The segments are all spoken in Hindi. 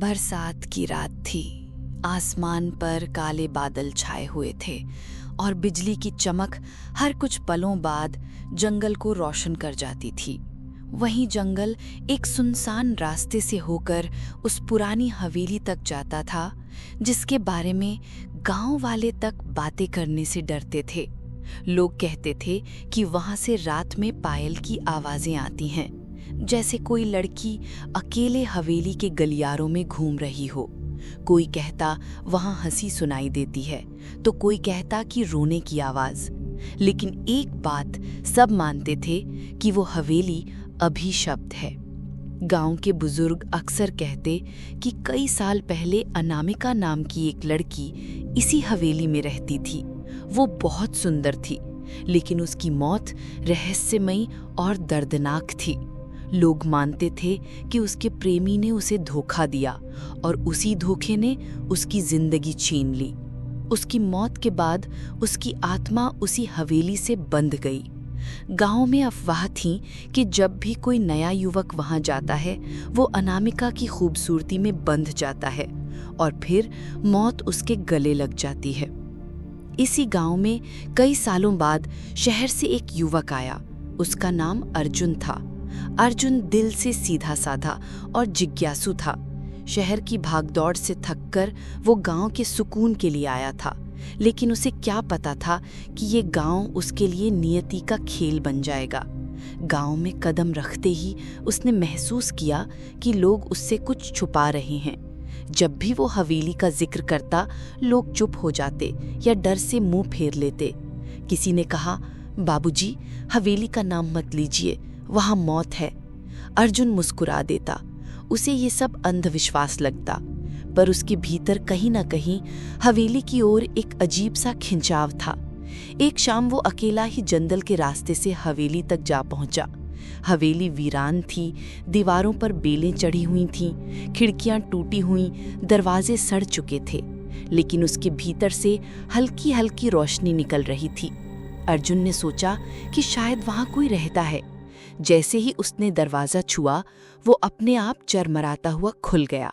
बरसात की रात थी। आसमान पर काले बादल छाए हुए थे और बिजली की चमक हर कुछ पलों बाद जंगल को रोशन कर जाती थी। वहीं जंगल एक सुनसान रास्ते से होकर उस पुरानी हवेली तक जाता था जिसके बारे में गांव वाले तक बातें करने से डरते थे। लोग कहते थे कि वहां से रात में पायल की आवाजें आती हैं, जैसे कोई लड़की अकेले हवेली के गलियारों में घूम रही हो। कोई कहता वहां हंसी सुनाई देती है, तो कोई कहता कि रोने की आवाज। लेकिन एक बात सब मानते थे कि वो हवेली अभिशप्त है। गांव के बुजुर्ग अक्सर कहते कि कई साल पहले अनामिका नाम की एक लड़की इसी हवेली में रहती थी। वो बहुत सुंदर थी, लेकिन उसकी मौत रहस्यमयी और दर्दनाक थी। लोग मानते थे कि उसके प्रेमी ने उसे धोखा दिया और उसी धोखे ने उसकी जिंदगी छीन ली। उसकी मौत के बाद उसकी आत्मा उसी हवेली से बंध गई। गांव में अफवाह थी कि जब भी कोई नया युवक वहां जाता है, वो अनामिका की खूबसूरती में बंध जाता है और फिर मौत उसके गले लग जाती है। इसी गांव में कई सालों बाद शहर से एक युवक आया। उसका नाम अर्जुन था। अर्जुन दिल से सीधा साधा और जिज्ञासु था। शहर की भागदौड़ से थककर वो गांव के सुकून के लिए आया था, लेकिन उसे क्या पता था कि ये गांव उसके लिए नियति का खेल बन जाएगा। गांव में कदम रखते ही उसने महसूस किया कि लोग उससे कुछ छुपा रहे हैं। जब भी वो हवेली का जिक्र करता, लोग चुप हो जाते या डर से मुंह फेर लेते। किसी ने कहा, बाबूजी, हवेली का नाम मत लीजिए, वहां मौत है। अर्जुन मुस्कुरा देता। उसे ये सब अंधविश्वास लगता, पर उसके भीतर कहीं ना कहीं हवेली की ओर एक अजीब सा खिंचाव था। एक शाम वो अकेला ही जंगल के रास्ते से हवेली तक जा पहुंचा। हवेली वीरान थी, दीवारों पर बेलें चढ़ी हुई थीं, खिड़कियां टूटी हुई, दरवाजे सड़ चुके थे, लेकिन उसके भीतर से हल्की हल्की रोशनी निकल रही थी। अर्जुन ने सोचा कि शायद वहां कोई रहता है। जैसे ही उसने दरवाजा छुआ, वो अपने आप चरमराता हुआ खुल गया।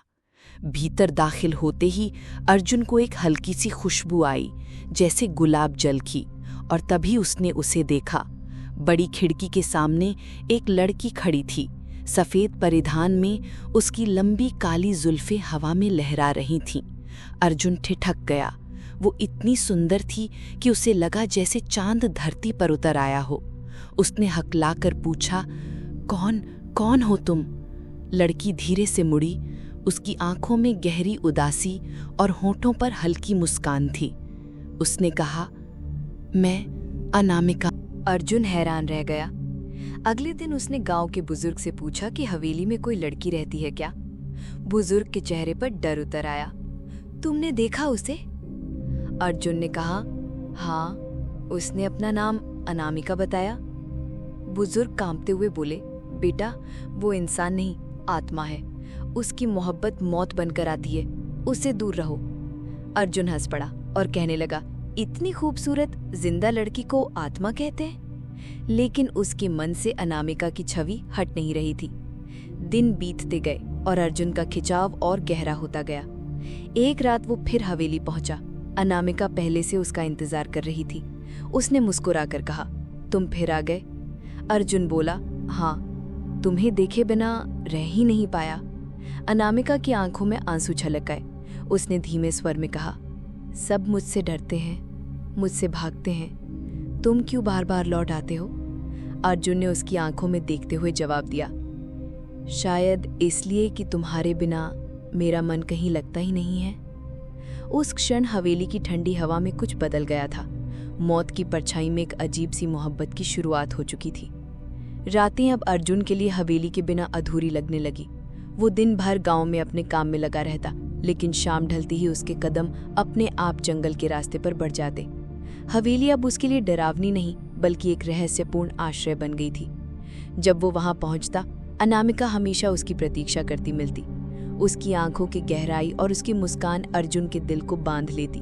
भीतर दाखिल होते ही अर्जुन को एक हल्की सी खुशबू आई, जैसे गुलाब जल की, और तभी उसने उसे देखा। बड़ी खिड़की के सामने एक लड़की खड़ी थी। सफेद परिधान में उसकी लंबी काली जुल्फें हवा में लहरा रही थीं। अर्जुन ठिठक गया। वो इतनी सुंदर थी कि उसे लगा जैसे चांद धरती पर उतर आया हो। उसने हकलाकर पूछा, कौन हो तुम? लड़की धीरे से मुड़ी। उसकी आंखों में गहरी उदासी और होठों पर हल्की मुस्कान थी। उसने कहा, मैं अनामिका। अर्जुन हैरान रह गया। अगले दिन उसने गांव के बुजुर्ग से पूछा कि हवेली में कोई लड़की रहती है क्या? बुजुर्ग के चेहरे पर डर उतर आया। तुमने देखा उसे? अर्जुन ने कहा, हाँ, उसने अपना नाम अनामिका बताया। बुजुर्ग कांपते हुए बोले, बेटा, वो इंसान नहीं, आत्मा है। उसकी मोहब्बत मौत बनकर आती है, उससे दूर रहो। अर्जुन हंस पड़ा और कहने लगा, इतनी खूबसूरत जिंदा लड़की को आत्मा कहते हैं? लेकिन उसके मन से अनामिका की छवि हट नहीं रही थी। दिन बीतते गए और अर्जुन का खिंचाव और गहरा होता गया। एक रात वो फिर हवेली पहुंचा। अनामिका पहले से उसका इंतजार कर रही थी। उसने मुस्कुराकर कहा, तुम फिर आ गए? अर्जुन बोला, हाँ, तुम्हें देखे बिना रह ही नहीं पाया। अनामिका की आंखों में आंसू छलक आए। उसने धीमे स्वर में कहा, सब मुझसे डरते हैं, मुझसे भागते हैं, तुम क्यों बार बार लौट आते हो? अर्जुन ने उसकी आंखों में देखते हुए जवाब दिया, शायद इसलिए कि तुम्हारे बिना मेरा मन कहीं लगता ही नहीं है। उस क्षण हवेली की ठंडी हवा में कुछ बदल गया था। मौत की परछाई में एक अजीब सी मोहब्बत की शुरुआत हो चुकी थी। रातें अब अर्जुन के लिए हवेली के बिना अधूरी लगने लगी। वो दिन भर गांव में अपने काम में लगा रहता, लेकिन शाम ढलते ही उसके कदम अपने आप जंगल के रास्ते पर बढ़ जाते। हवेली अब उसके लिए डरावनी नहीं, बल्कि एक रहस्यपूर्ण आश्रय बन गई थी। जब वो वहां पहुंचता, अनामिका हमेशा उसकी प्रतीक्षा करती मिलती। उसकी आंखों की गहराई और उसकी मुस्कान अर्जुन के दिल को बांध लेती।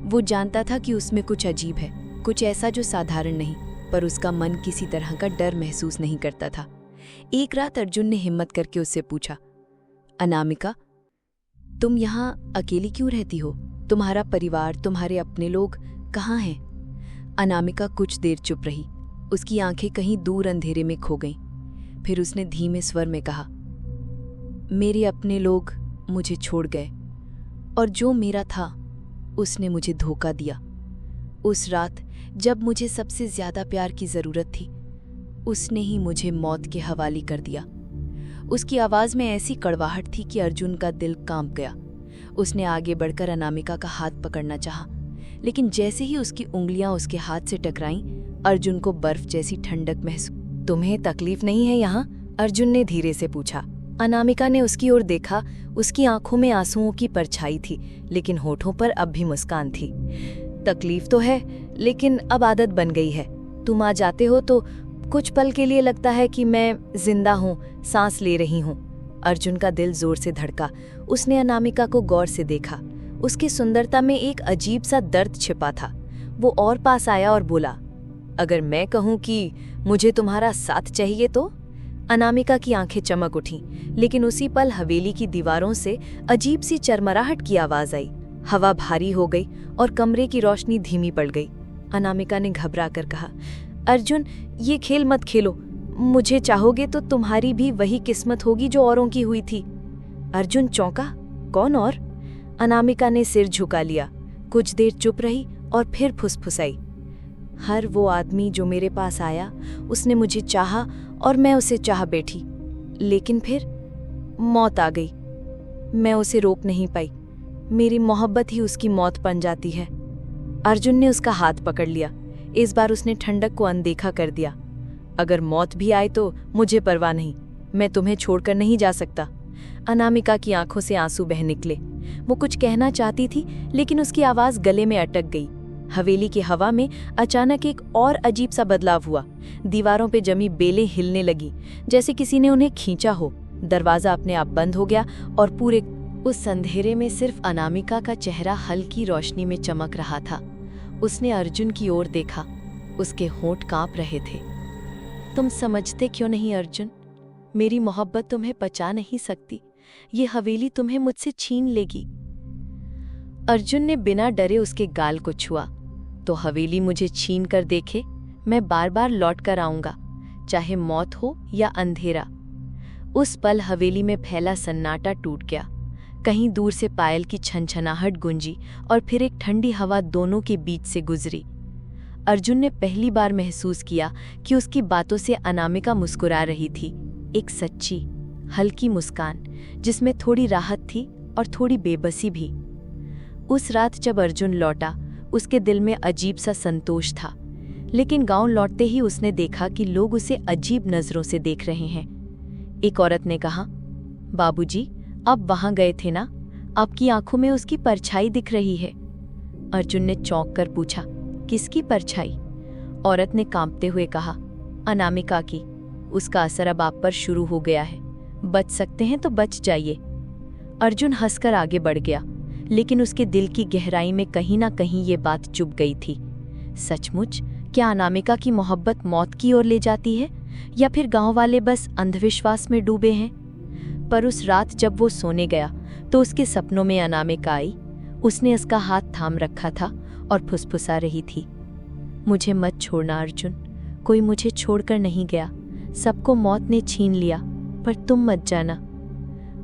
वो जानता था कि उसमें कुछ अजीब है, कुछ ऐसा जो साधारण नहीं, पर उसका मन किसी तरह का डर महसूस नहीं करता था। एक रात अर्जुन ने हिम्मत करके उससे पूछा, अनामिका, तुम यहाँ अकेली क्यों रहती हो? तुम्हारा परिवार, तुम्हारे अपने लोग कहाँ हैं? अनामिका कुछ देर चुप रही। उसकी आंखें कहीं दूर अंधेरे में खो गईं। फिर उसने धीमे स्वर में कहा, मेरे अपने लोग मुझे छोड़ गए और जो मेरा था उसने मुझे धोखा दिया। उस रात जब मुझे सबसे ज्यादा प्यार की जरूरत थी, उसने ही मुझे मौत के हवाले कर दिया। उसकी आवाज में ऐसी कड़वाहट थी कि अर्जुन का दिल कांप गया। उसने आगे बढ़कर अनामिका का हाथ पकड़ना चाहा, लेकिन जैसे ही उसकी उंगलियां उसके हाथ से टकराईं, अर्जुन को बर्फ जैसी ठंडक महसूस। तुम्हें तकलीफ नहीं है यहाँ? अर्जुन ने धीरे से पूछा। अनामिका ने उसकी ओर देखा। उसकी आंखों में आंसुओं की परछाई थी, लेकिन होठों पर अब भी मुस्कान थी। तकलीफ तो है, लेकिन अब आदत बन गई है। तुम आ जाते हो तो कुछ पल के लिए लगता है कि मैं जिंदा हूँ, सांस ले रही हूँ। अर्जुन का दिल जोर से धड़का। उसने अनामिका को गौर से देखा। उसकी सुंदरता में एक अजीब सा दर्द छिपा था। वो और पास आया और बोला, अगर मैं कहूँ कि मुझे तुम्हारा साथ चाहिए तो? अनामिका की आंखें चमक उठीं, लेकिन उसी पल हवेली की दीवारों से अजीब सी चरमराहट की आवाज आई। हवा भारी हो गई और कमरे की रोशनी धीमी पड़ गई। अनामिका ने घबरा कर कहा, अर्जुन, ये खेल मत खेलो। मुझे चाहोगे तो तुम्हारी भी वही किस्मत होगी जो औरों की हुई थी। अर्जुन चौंका। कौन और? अनामिका ने सिर झुका लिया। कुछ देर चुप रही और फिर फुसफुसाई, हर वो आदमी जो मेरे पास आया, उसने मुझे चाहा और मैं उसे चाह बैठी, लेकिन फिर मौत आ गई। मैं उसे रोक नहीं पाई। मेरी मोहब्बत ही उसकी मौत बन जाती है। अर्जुन ने उसका हाथ पकड़ लिया। इस बार उसने ठंडक को अनदेखा कर दिया। अगर मौत भी आए तो मुझे परवाह नहीं, मैं तुम्हें छोड़कर नहीं जा सकता। अनामिका की आंखों से आंसू बह निकले। वो कुछ कहना चाहती थी, लेकिन उसकी आवाज गले में अटक गई। हवेली की हवा में अचानक एक और अजीब सा बदलाव हुआ। दीवारों पे जमी बेलें हिलने लगी, जैसे किसी ने उन्हें खींचा हो। दरवाजा अपने आप बंद हो गया और पूरे उस अंधेरे में सिर्फ अनामिका का चेहरा हल्की रोशनी में चमक रहा था। उसने अर्जुन की ओर देखा। उसके होंठ कांप रहे थे। तुम समझते क्यों नहीं अर्जुन? मेरी मोहब्बत तुम्हें पचा नहीं सकती। ये हवेली तुम्हें मुझसे छीन लेगी। अर्जुन ने बिना डरे उसके गाल को छुआ। तो हवेली मुझे छीन कर देखे, मैं बार बार लौट कर आऊंगा, चाहे मौत हो या अंधेरा। उस पल हवेली में फैला सन्नाटा टूट गया। कहीं दूर से पायल की छनछनाहट गूंजी और फिर एक ठंडी हवा दोनों के बीच से गुजरी। अर्जुन ने पहली बार महसूस किया कि उसकी बातों से अनामिका मुस्कुरा रही थी। एक सच्ची, हल्की मुस्कान, जिसमें थोड़ी राहत थी और थोड़ी बेबसी भी। उस रात जब अर्जुन लौटा, उसके दिल में अजीब सा संतोष था, लेकिन गांव लौटते ही उसने देखा कि लोग उसे अजीब नजरों से देख रहे हैं। एक औरत ने कहा, बाबूजी, आप वहां गए थे ना? आपकी आंखों में उसकी परछाई दिख रही है। अर्जुन ने चौंक कर पूछा, किसकी परछाई? औरत ने कांपते हुए कहा, अनामिका की। उसका असर अब आप पर शुरू हो गया है। बच सकते हैं तो बच जाइए। अर्जुन हंसकर आगे बढ़ गया, लेकिन उसके दिल की गहराई में कहीं ना कहीं ये बात चुभ गई थी। सचमुच क्या अनामिका की मोहब्बत मौत की ओर ले जाती है, या फिर गांव वाले बस अंधविश्वास में डूबे हैं? पर उस रात जब वो सोने गया तो उसके सपनों में अनामिका आई। उसने उसका हाथ थाम रखा था और फुसफुसा रही थी, मुझे मत छोड़ना अर्जुन, कोई मुझे छोड़कर नहीं गया। सबको मौत ने छीन लिया, पर तुम मत जाना।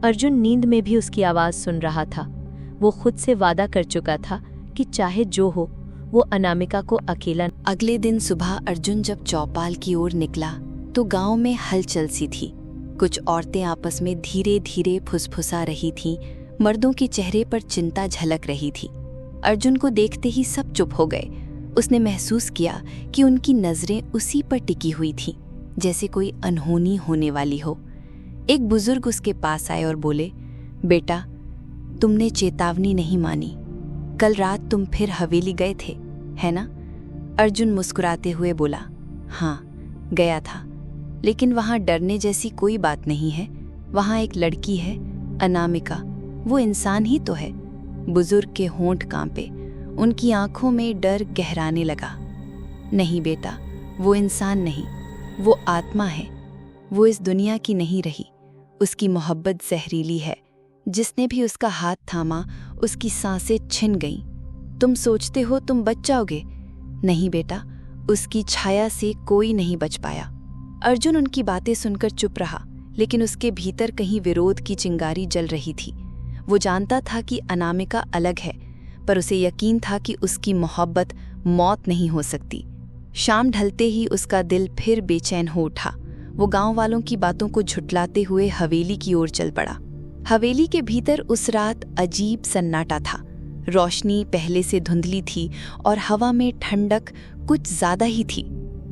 अर्जुन नींद में भी उसकी आवाज़ सुन रहा था। वो खुद से वादा कर चुका था कि चाहे जो हो, वो अनामिका को अकेला। अगले दिन सुबह अर्जुन जब चौपाल की ओर निकला तो गांव में हलचल सी थी। कुछ औरतें आपस में धीरे धीरे फुसफुसा रही थीं। मर्दों के चेहरे पर चिंता झलक रही थी। अर्जुन को देखते ही सब चुप हो गए। उसने महसूस किया कि उनकी नजरें उसी पर टिकी हुई थीं, जैसे कोई अनहोनी होने वाली हो। एक बुजुर्ग उसके पास आए और बोले, बेटा, तुमने चेतावनी नहीं मानी। कल रात तुम फिर हवेली गए थे, है ना? अर्जुन मुस्कुराते हुए बोला, हाँ, गया था, लेकिन वहाँ डरने जैसी कोई बात नहीं है। वहाँ एक लड़की है, अनामिका, वो इंसान ही तो है। बुजुर्ग के होंठ कांपे, उनकी आंखों में डर गहराने लगा। नहीं बेटा, वो इंसान नहीं, वो आत्मा है। वो इस दुनिया की नहीं रही। उसकी मोहब्बत जहरीली है, जिसने भी उसका हाथ थामा उसकी सांसें छिन गईं। तुम सोचते हो तुम बच जाओगे? नहीं बेटा, उसकी छाया से कोई नहीं बच पाया। अर्जुन उनकी बातें सुनकर चुप रहा, लेकिन उसके भीतर कहीं विरोध की चिंगारी जल रही थी। वो जानता था कि अनामिका अलग है, पर उसे यकीन था कि उसकी मोहब्बत मौत नहीं हो सकती। शाम ढलते ही उसका दिल फिर बेचैन हो उठा। वो गांव वालों की बातों को झुठलाते हुए हवेली की ओर चल पड़ा। हवेली के भीतर उस रात अजीब सन्नाटा था। रोशनी पहले से धुंधली थी और हवा में ठंडक कुछ ज्यादा ही थी।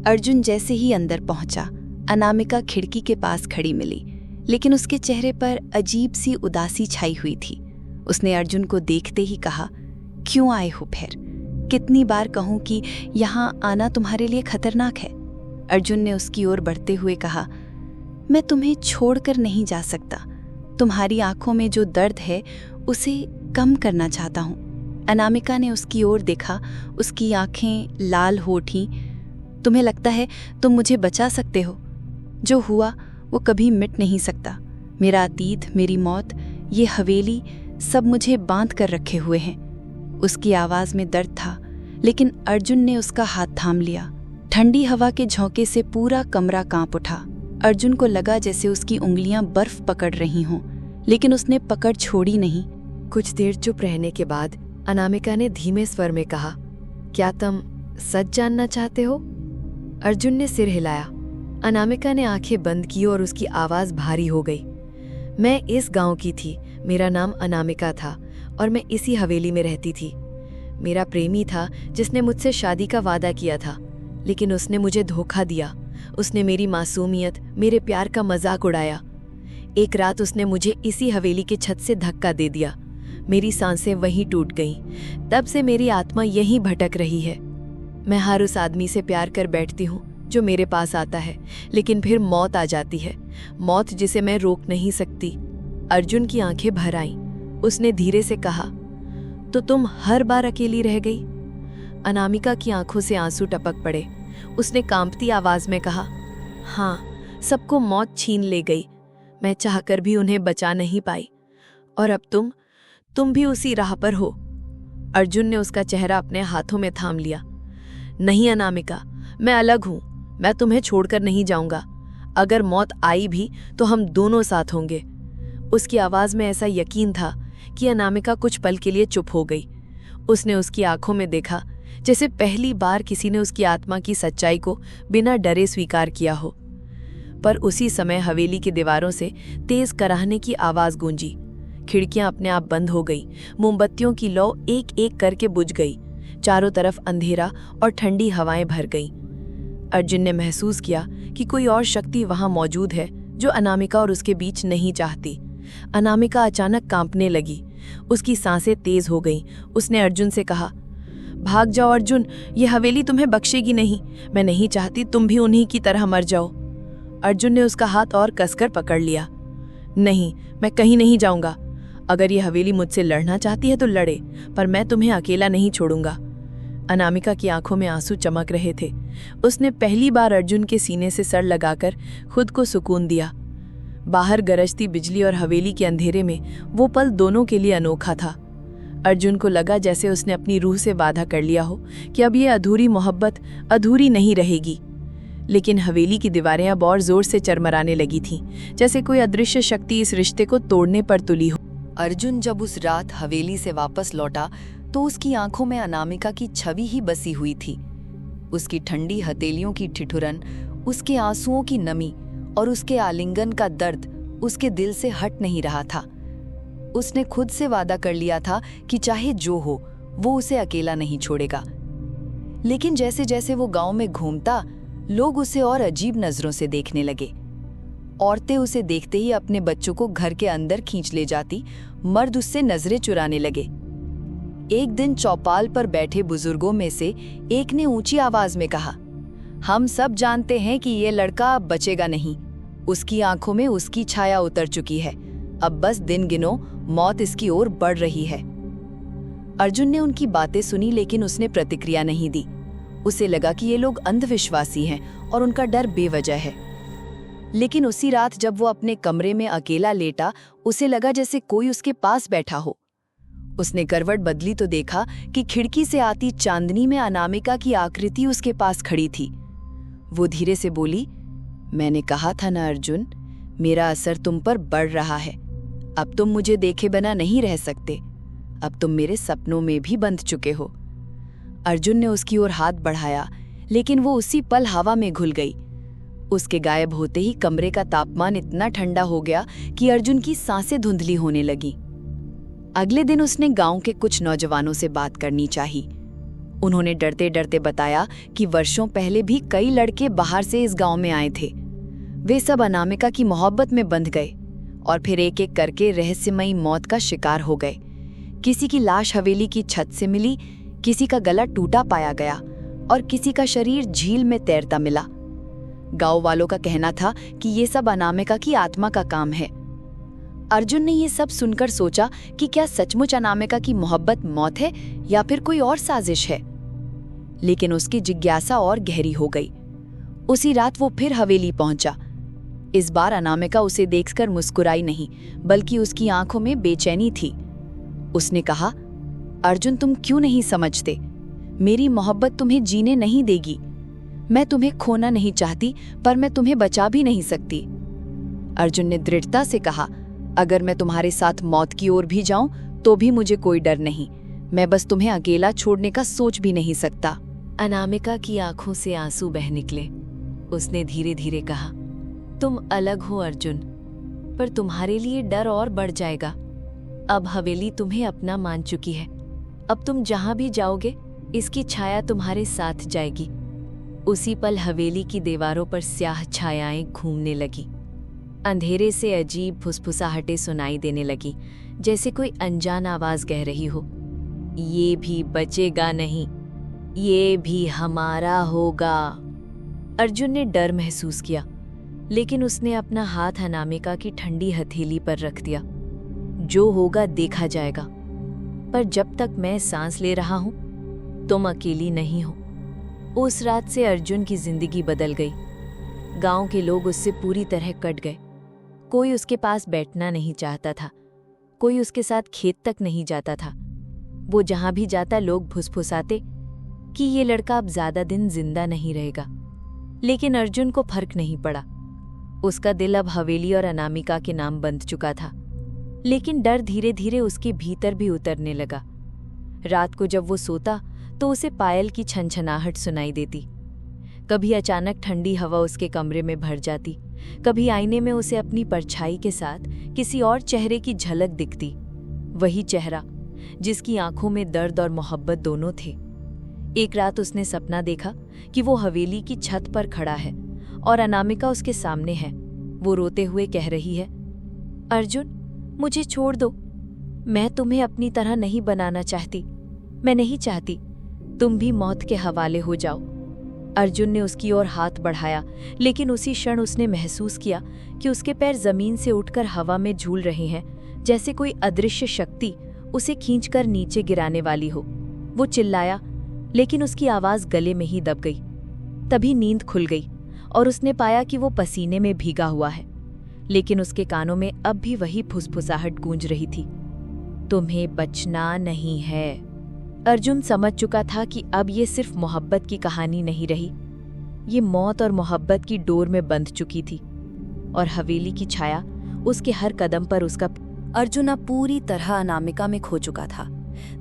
अर्जुन जैसे ही अंदर पहुंचा, अनामिका खिड़की के पास खड़ी मिली, लेकिन उसके चेहरे पर अजीब सी उदासी छाई हुई थी। उसने अर्जुन को देखते ही कहा, क्यों आए हो फिर? कितनी बार कहूं कि यहाँ आना तुम्हारे लिए खतरनाक है। अर्जुन ने उसकी ओर बढ़ते हुए कहा, मैं तुम्हें छोड़कर नहीं जा सकता। तुम्हारी आंखों में जो दर्द है उसे कम करना चाहता हूँ। अनामिका ने उसकी ओर देखा, उसकी आंखें लाल हो उठीं। तुम्हें लगता है तुम मुझे बचा सकते हो? जो हुआ वो कभी मिट नहीं सकता। मेरा अतीत, मेरी मौत, ये हवेली, सब मुझे बांध कर रखे हुए हैं। उसकी आवाज में दर्द था, लेकिन अर्जुन ने उसका हाथ थाम लिया। ठंडी हवा के झोंके से पूरा कमरा कांप उठा। अर्जुन को लगा जैसे उसकी उंगलियां बर्फ पकड़ रही हों, लेकिन उसने पकड़ छोड़ी नहीं। कुछ देर चुप रहने के बाद अनामिका ने धीमे स्वर में कहा, क्या तुम सच जानना चाहते हो? अर्जुन ने सिर हिलाया। अनामिका ने आंखें बंद की और उसकी आवाज भारी हो गई। मैं इस गांव की थी, मेरा नाम अनामिका था और मैं इसी हवेली में रहती थी। मेरा प्रेमी था जिसने मुझसे शादी का वादा किया था, लेकिन उसने मुझे धोखा दिया। उसने मेरी मासूमियत, मेरे प्यार का मजाक उड़ाया। एक रात उसने मुझे इसी हवेली के छत से धक्का दे दिया। मेरी सांसें वहीं टूट गईं। तब से मेरी आत्मा यहीं भटक रही है। मैं हर उस आदमी से प्यार कर बैठती हूँ जो मेरे पास आता है, लेकिन फिर मौत आ जाती है, मौत जिसे मैं रोक नहीं सकती। अर्जुन की आंखें भर आईं। उसने धीरे से कहा, तो तुम हर बार अकेली रह गई? अनामिका की आंखों से आंसू टपक पड़े। उसने कांपती आवाज में कहा, हाँ, सबको मौत छीन ले गई। मैं चाहकर भी उन्हें बचा नहीं पाई। और अब तुम भी उसी राह पर हो। अर्जुन ने उसका चेहरा अपने हाथों में थाम लिया। नहीं अनामिका, मैं अलग हूं। मैं तुम्हें छोड़कर नहीं जाऊंगा। अगर मौत आई भी तो हम दोनों साथ होंगे। उसकी आवाज में ऐसा यकीन था कि अनामिका कुछ पल के लिए चुप हो गई। उसने उसकी आंखों में देखा, जैसे पहली बार किसी ने उसकी आत्मा की सच्चाई को बिना डरे स्वीकार किया हो। पर उसी समय हवेली की दीवारों से तेज कराहने की आवाज गूंजी। खिड़कियां अपने आप बंद हो गई। मोमबत्तियों की लौ एक एक करके बुझ गई। चारों तरफ अंधेरा और ठंडी हवाएं भर गईं। अर्जुन ने महसूस किया कि कोई और शक्ति वहां मौजूद है जो अनामिका और उसके बीच नहीं चाहती। अनामिका अचानक कांपने लगी। उसकी सांसें तेज हो गईं। उसने अर्जुन से कहा, भाग जाओ अर्जुन, ये हवेली तुम्हें बख्शेगी नहीं। मैं नहीं चाहती तुम भी उन्हीं की तरह मर जाओ। अर्जुन ने उसका हाथ और कसकर पकड़ लिया। नहीं, मैं कहीं नहीं जाऊंगा। अगर ये हवेली मुझसे लड़ना चाहती है तो लड़े, पर मैं तुम्हें अकेला नहीं छोड़ूंगा। अनामिका की आंखों में आंसू चमक रहे थे। उसने पहली बार अर्जुन के सीने से सर लगाकर खुद को सुकून दिया। बाहर गरजती बिजली और हवेली के अंधेरे में वो पल दोनों के लिए अनोखा था। अर्जुन को लगा जैसे उसने अपनी रूह से वादा कर लिया हो कि अब ये अधूरी मोहब्बत अधूरी नहीं रहेगी। लेकिन हवेली की दीवारें अब और जोर से चरमराने लगी थीं, जैसे कोई अदृश्य शक्ति इस रिश्ते को तोड़ने पर तुली हो। अर्जुन जब उस रात हवेली से वापस लौटा तो उसकी आंखों में अनामिका की छवि ही बसी हुई थी। उसकी ठंडी हथेलियों की ठिठुरन, उसके आंसुओं की नमी और उसके आलिंगन का दर्द उसके दिल से हट नहीं रहा था। उसने खुद से वादा कर लिया था कि चाहे जो हो, वो उसे अकेला नहीं छोड़ेगा। लेकिन जैसे जैसे वो गांव में घूमता, लोग उसे और अजीब नजरों से देखने लगे। औरतें उसे देखते ही अपने बच्चों को घर के अंदर खींच ले जाती, मर्द उससे नजरें चुराने लगे। एक दिन चौपाल पर बैठे बुजुर्गों में से एक ने ऊंची आवाज में कहा, हम सब जानते हैं कि ये लड़का अब बचेगा नहीं। उसकी आंखों में उसकी छाया उतर चुकी है। अब बस दिन गिनो, मौत इसकी ओर बढ़ रही है। अर्जुन ने उनकी बातें सुनी, लेकिन उसने प्रतिक्रिया नहीं दी। उसे लगा कि ये लोग अंधविश्वासी हैं और उनका डर बेवजह है। लेकिन उसी रात जब वो अपने कमरे में अकेला लेटा, उसे लगा जैसे कोई उसके पास बैठा हो। उसने करवट बदली तो देखा कि खिड़की से आती चांदनी में अनामिका की आकृति उसके पास खड़ी थी। वो धीरे से बोली, मैंने कहा था ना अर्जुन, मेरा असर तुम पर बढ़ रहा है। अब तुम मुझे देखे बिना नहीं रह सकते। अब तुम मेरे सपनों में भी बंध चुके हो। अर्जुन ने उसकी ओर हाथ बढ़ाया, लेकिन वो उसी पल हवा में घुल गई। उसके गायब होते ही कमरे का तापमान इतना ठंडा हो गया कि अर्जुन की सांसें धुंधली होने लगीं। अगले दिन उसने गांव के कुछ नौजवानों से बात करनी चाही। उन्होंने डरते डरते बताया कि वर्षों पहले भी कई लड़के बाहर से इस गांव में आए थे। वे सब अनामिका की मोहब्बत में बंध गए और फिर एक एक करके रहस्यमयी मौत का शिकार हो गए। किसी की लाश हवेली की छत से मिली, किसी का गला टूटा पाया गया और किसी का शरीर झील में तैरता मिला। गांव वालों का कहना था कि ये सब अनामिका की आत्मा का काम है। अर्जुन ने ये सब सुनकर सोचा कि क्या सचमुच अनामिका की मोहब्बत मौत है या फिर कोई और साजिश है। लेकिन उसकी जिज्ञासा और गहरी हो गई। उसी रात वो फिर हवेली पहुंचा। इस बार अनामिका उसे देखकर मुस्कुराई नहीं, बल्कि उसकी आंखों में बेचैनी थी। उसने कहा, अर्जुन, तुम क्यों नहीं समझते? मेरी मोहब्बत तुम्हें जीने नहीं देगी। मैं तुम्हें खोना नहीं चाहती, पर मैं तुम्हें बचा भी नहीं सकती। अर्जुन ने दृढ़ता से कहा, अगर मैं तुम्हारे साथ मौत की ओर भी जाऊं तो भी मुझे कोई डर नहीं। मैं बस तुम्हें अकेला छोड़ने का सोच भी नहीं सकता। अनामिका की आंखों से आंसू बह निकले। उसने धीरे धीरे कहा, तुम अलग हो अर्जुन, पर तुम्हारे लिए डर और बढ़ जाएगा। अब हवेली तुम्हें अपना मान चुकी है। अब तुम जहां भी जाओगे, इसकी छाया तुम्हारे साथ जाएगी। उसी पल हवेली की दीवारों पर स्याह छायाएं घूमने लगी। अंधेरे से अजीब फुसफुसाहटें सुनाई देने लगी, जैसे कोई अनजान आवाज कह रही हो, ये भी बचेगा नहीं, ये भी हमारा होगा। अर्जुन ने डर महसूस किया, लेकिन उसने अपना हाथ अनामिका की ठंडी हथेली पर रख दिया। जो होगा देखा जाएगा, पर जब तक मैं सांस ले रहा हूं, तुम अकेली नहीं हो। उस रात से अर्जुन की जिंदगी बदल गई। गांव के लोग उससे पूरी तरह कट गए। कोई उसके पास बैठना नहीं चाहता था, कोई उसके साथ खेत तक नहीं जाता था। वो जहां भी जाता लोग फुसफुसाते कि ये लड़का अब ज्यादा दिन जिंदा नहीं रहेगा। लेकिन अर्जुन को फर्क नहीं पड़ा। उसका दिल अब हवेली और अनामिका के नाम बंध चुका था। लेकिन डर धीरे धीरे उसके भीतर भी उतरने लगा। रात को जब वो सोता तो उसे पायल की छनछनाहट सुनाई देती। कभी अचानक ठंडी हवा उसके कमरे में भर जाती, कभी आईने में उसे अपनी परछाई के साथ किसी और चेहरे की झलक दिखती। वही चेहरा जिसकी आंखों में दर्द और मोहब्बत दोनों थे। एक रात उसने सपना देखा कि वो हवेली की छत पर खड़ा है और अनामिका उसके सामने है। वो रोते हुए कह रही है, अर्जुन, मुझे छोड़ दो। मैं तुम्हें अपनी तरह नहीं बनाना चाहती। मैं नहीं चाहती तुम भी मौत के हवाले हो जाओ। अर्जुन ने उसकी ओर हाथ बढ़ाया, लेकिन उसी क्षण उसने महसूस किया कि उसके पैर जमीन से उठकर हवा में झूल रहे हैं, जैसे कोई अदृश्य शक्ति उसे खींचकर नीचे गिराने वाली हो। वो चिल्लाया, लेकिन उसकी आवाज गले में ही दब गई। तभी नींद खुल गई और उसने पाया कि वो पसीने में भीगा हुआ है, लेकिन उसके कानों में अब भी वही फुसफुसाहट गूंज रही थी, तुम्हें बचना नहीं है। अर्जुन समझ चुका था कि अब ये सिर्फ मोहब्बत की कहानी नहीं रही, ये मौत और मोहब्बत की डोर में बंध चुकी थी और हवेली की छाया उसके हर कदम पर उसका। अर्जुन अब पूरी तरह अनामिका में खो चुका था।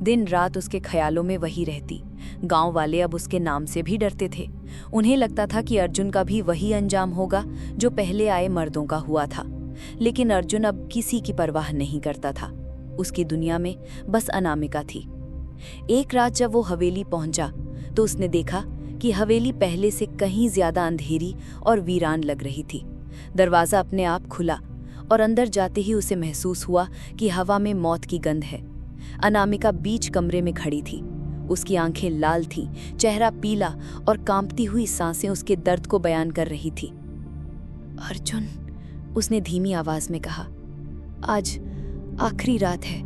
दिन रात उसके ख्यालों में वही रहती। गांव वाले अब उसके नाम से भी डरते थे। उन्हें लगता था कि अर्जुन का भी वही अंजाम होगा जो पहले आए मर्दों का हुआ था। लेकिन अर्जुन अब किसी की परवाह नहीं करता था। उसकी दुनिया में बस अनामिका थी। एक रात जब वो हवेली पहुंचा तो उसने देखा कि हवेली पहले से कहीं ज्यादा अंधेरी और वीरान लग रही थी। दरवाजा अपने आप खुला और अंदर जाते ही उसे महसूस हुआ कि हवा में मौत की गंध है। अनामिका बीच कमरे में खड़ी थी। उसकी आंखें लाल थीं, चेहरा पीला और कांपती हुई सांसें उसके दर्द को बयान कर रही थी। अर्जुन, उसने धीमी आवाज में कहा, आज आखिरी रात है।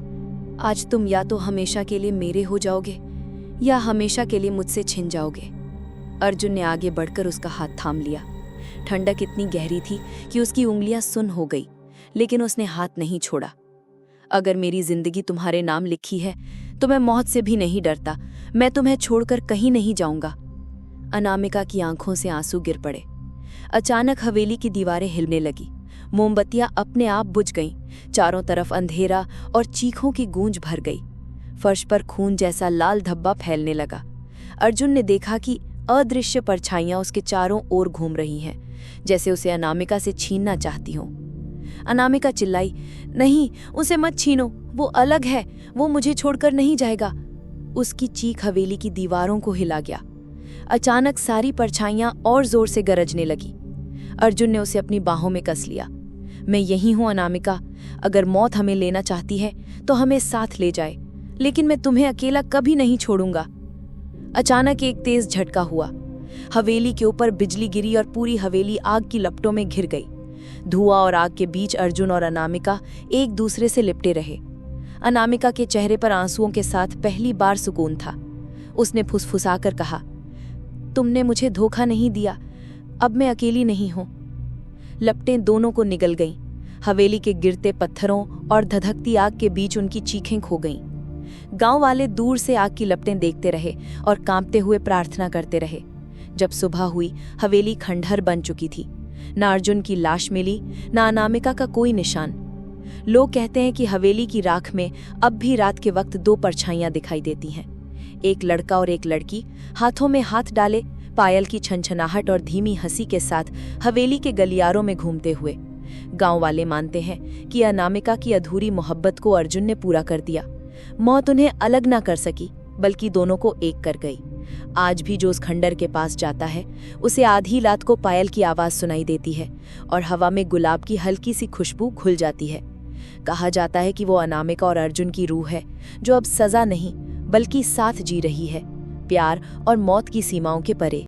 आज तुम या तो हमेशा के लिए मेरे हो जाओगे या हमेशा के लिए मुझसे छिन जाओगे। अर्जुन ने आगे बढ़कर उसका हाथ थाम लिया। ठंडक इतनी गहरी थी कि उसकी उंगलियां सुन्न हो गई, लेकिन उसने हाथ नहीं छोड़ा। अगर मेरी जिंदगी तुम्हारे नाम लिखी है तो मैं मौत से भी नहीं डरता। मैं तुम्हें छोड़कर कहीं नहीं जाऊंगा। अनामिका की आंखों से आंसू गिर पड़े। अचानक हवेली की दीवारें हिलने लगी। मोमबत्तियां अपने आप बुझ गईं। चारों तरफ अंधेरा और चीखों की गूंज भर गई। फर्श पर खून जैसा लाल धब्बा फैलने लगा। अर्जुन ने देखा कि अदृश्य परछाइयां उसके चारों ओर घूम रही हैं, जैसे उसे अनामिका से छीनना चाहती हों। अनामिका चिल्लाई, नहीं, उसे मत छीनो, वो अलग है, वो मुझे छोड़कर नहीं जाएगा। उसकी चीख हवेली की दीवारों को हिला गया। अचानक सारी परछाइयां और जोर से गरजने लगी। अर्जुन ने उसे अपनी बाहों में कस लिया। मैं यही हूं अनामिका, अगर मौत हमें लेना चाहती है तो हमें साथ ले जाए, लेकिन मैं तुम्हें अकेला कभी नहीं छोड़ूंगा। अचानक एक तेज झटका हुआ। हवेली के ऊपर बिजली गिरी और पूरी हवेली आग की लपटों में घिर गई। धुआं और आग के बीच अर्जुन और अनामिका एक दूसरे से लिपटे रहे। अनामिका के चेहरे पर आंसुओं के साथ पहली बार सुकून था। उसने फुसफुसाकर कहा, तुमने मुझे धोखा नहीं दिया, अब मैं अकेली नहीं हूं। लपटें दोनों को निगल गईं। हवेली के गिरते पत्थरों और धधकती आग के बीच उनकी चीखें खो गईं। गांव वाले दूर से आग की लपटें देखते रहे और कांपते हुए प्रार्थना करते रहे। जब सुबह हुई, हवेली खंडहर बन चुकी थी। ना अर्जुन की लाश मिली, ना अनामिका का कोई निशान। लोग कहते हैं कि हवेली की राख में अब भी रात के वक्त दो परछाइयां दिखाई देती हैं। एक लड़का और एक लड़की हाथों में हाथ डाले, पायल की छनछनाहट और धीमी हंसी के साथ हवेली के गलियारों में घूमते हुए। गांव वाले मानते हैं कि अनामिका की अधूरी मोहब्बत को अर्जुन ने पूरा कर दिया। मौत उन्हें अलग ना कर सकी, बल्कि दोनों को एक कर गई। आज भी जो उस खंडर के पास जाता है, उसे आधी रात को पायल की आवाज सुनाई देती है और हवा में गुलाब की हल्की सी खुशबू घुल जाती है। कहा जाता है कि वो अनामिका और अर्जुन की रूह है, जो अब सजा नहीं बल्कि साथ जी रही है, प्यार और मौत की सीमाओं के परे।